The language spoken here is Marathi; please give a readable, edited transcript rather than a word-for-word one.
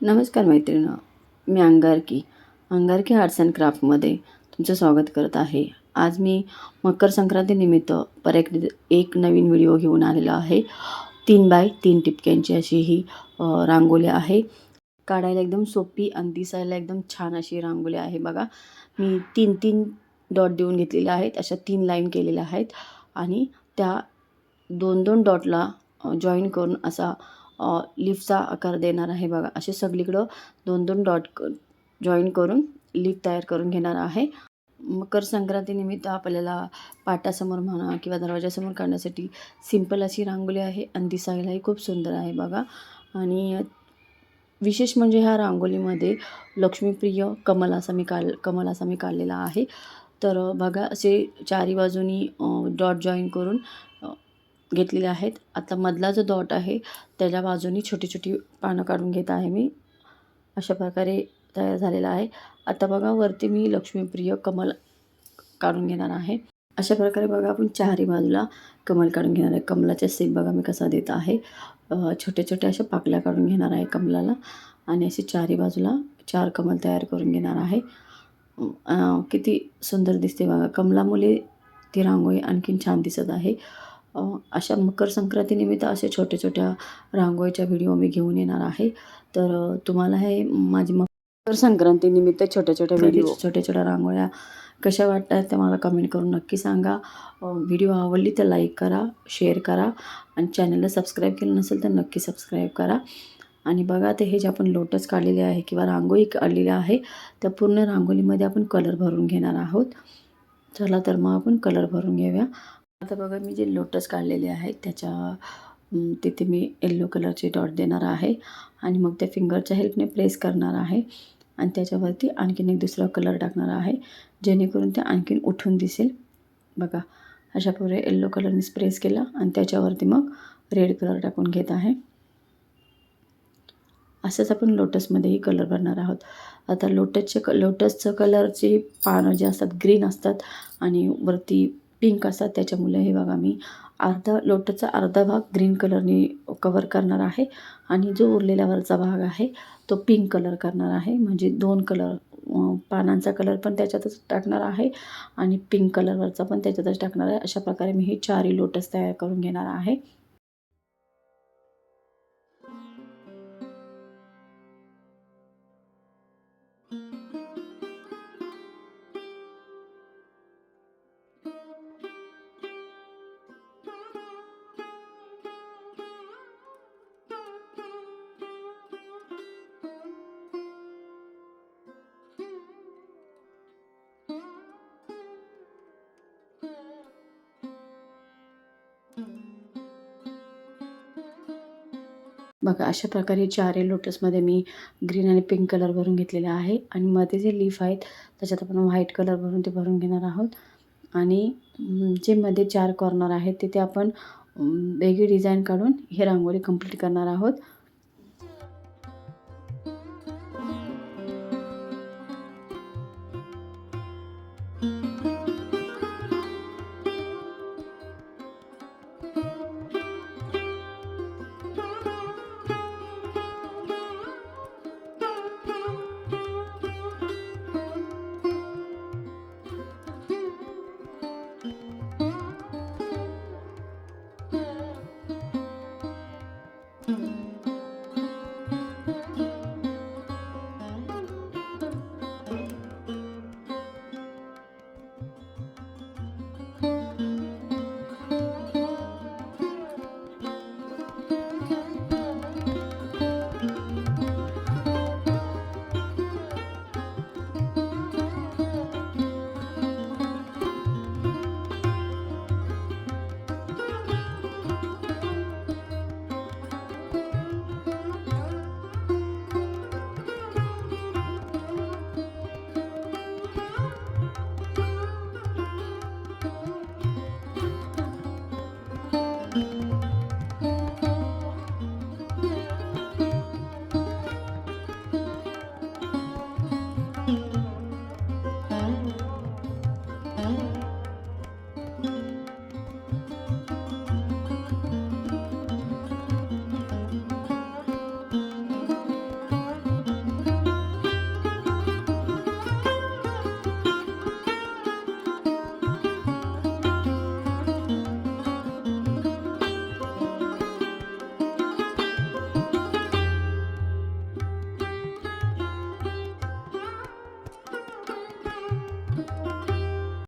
नमस्कार मैत्रिणी, मी अंगारकी आर्ट्स अँड क्राफ्टमध्ये तुमचं स्वागत करत आहे. आज मी मकर संक्रांतीनिमित्त एक नवीन व्हिडिओ घेऊन आलेला आहे. 3x3 टिपक्यांची अशी ही रांगोळी आहे. काढायला एकदम सोपी आणि दिसायला एकदम छान अशी रांगोळी आहे. बघा, मी 3-3 डॉट देऊन घेतलेले आहेत. अशा 3 लाईन केलेल्या आहेत आणि त्या 2-2 डॉटला जॉईन करून असा लीफचा आकार देणार आहे. बघा, असे सगळीकडं 2-2 डॉट जॉईन करून लीफ तयार करून घेणार आहे. मकर संक्रांतीनिमित्त आपल्याला पाटासमोर म्हणा किंवा दरवाजासमोर काढण्यासाठी सिंपल अशी रांगोळी आहे आणि दिसायलाही खूप सुंदर आहे. बघा, आणि विशेष म्हणजे ह्या रांगोळीमध्ये लक्ष्मीप्रिय कमल असा मी काढलेला आहे. तर बघा, असे चारी बाजूनी डॉट जॉईन करून घेतलेले आहेत. आता मधला जो डॉट आहे त्याच्या बाजूनी छोटी छोटी पानं काढून घेत आहे मी. अशा प्रकारे तयार झालेला आहे. आता बघा, वरती मी लक्ष्मीप्रिय कमल काढून घेणार आहे. अशा प्रकारे बघा, आपण चारही बाजूला कमल काढून घेणार आहे. कमलाचा शेप बघा मी कसा देत आहे. छोटे छोटे अशा पाकळ्या काढून घेणार आहे कमलाला आणि अशी चारही बाजूला 4 कमल तयार करून घेणार आहे. किती सुंदर दिसते बघा. कमलामुळे ती रांगोळी आणखीन छान दिसत आहे. अशा मकर संक्रांतीनिमित्त अशा छोट्या छोट्या रांगोळीच्या व्हिडिओ मी घेऊन येणार आहे. तर तुम्हाला हे माझी मकर संक्रांतीनिमित्त छोट्या छोट्या रांगोळ्या कशा वाटतात ते मला कमेंट करून नक्की सांगा. व्हिडिओ आवडली तर लाईक करा, शेअर करा आणि चॅनलला सबस्क्राईब केलं नसेल तर नक्की सबस्क्राईब करा. आणि बघा, ते हे जे आपण लोटस काढलेले आहे किंवा रांगोळी काढलेली आहे त्या पूर्ण रांगोळीमध्ये आपण कलर भरून घेणार आहोत. चला तर मग आपण कलर भरून घेऊया. आता बघा, मी जे लोटस काढलेले आहेत त्याच्या तिथे मी येल्लो कलरचे डॉट देणार आहे आणि मग त्या फिंगरच्या हेल्पने प्रेस करणार आहे आणि त्याच्यावरती आणखीन एक दुसरा कलर टाकणार आहे जेणेकरून ते आणखीन उठून दिसेल. बघा, अशा प्रकारे येल्लो कलरने प्रेस केला आणि त्याच्यावरती मग रेड कलर टाकून घेत आहे. असंच आपण लोटसमध्येही कलर भरणार आहोत. आता लोटसचं कलरचे पानं जे असतात ग्रीन असतात आणि वरती पिंक असतात. त्याच्यामुळे हे बघा, मी लोटसचा अर्धा भाग ग्रीन कलरने कवर करणार आहे आणि जो उरलेला वरचा भाग आहे तो पिंक कलर करणार आहे. म्हणजे 2 कलर, पानांचा कलर पण त्याच्यातच टाकणार आहे आणि पिंक कलरवरचा पण त्याच्यातच टाकणार आहे. अशा प्रकारे मी हे 4ही लोटस तयार करून घेणार आहे. बघा, अशा प्रकारे 4ही लोटसमध्ये मी ग्रीन आणि पिंक कलर भरून घेतलेला आहे आणि मध्ये जे लीफ आहेत त्याच्यात आपण व्हाईट कलर भरून ते भरून घेणार आहोत. आणि जे मध्ये 4 कॉर्नर आहेत तिथे आपण वेगळी डिझाईन काढून हे रांगोळी कंप्लीट करणार आहोत.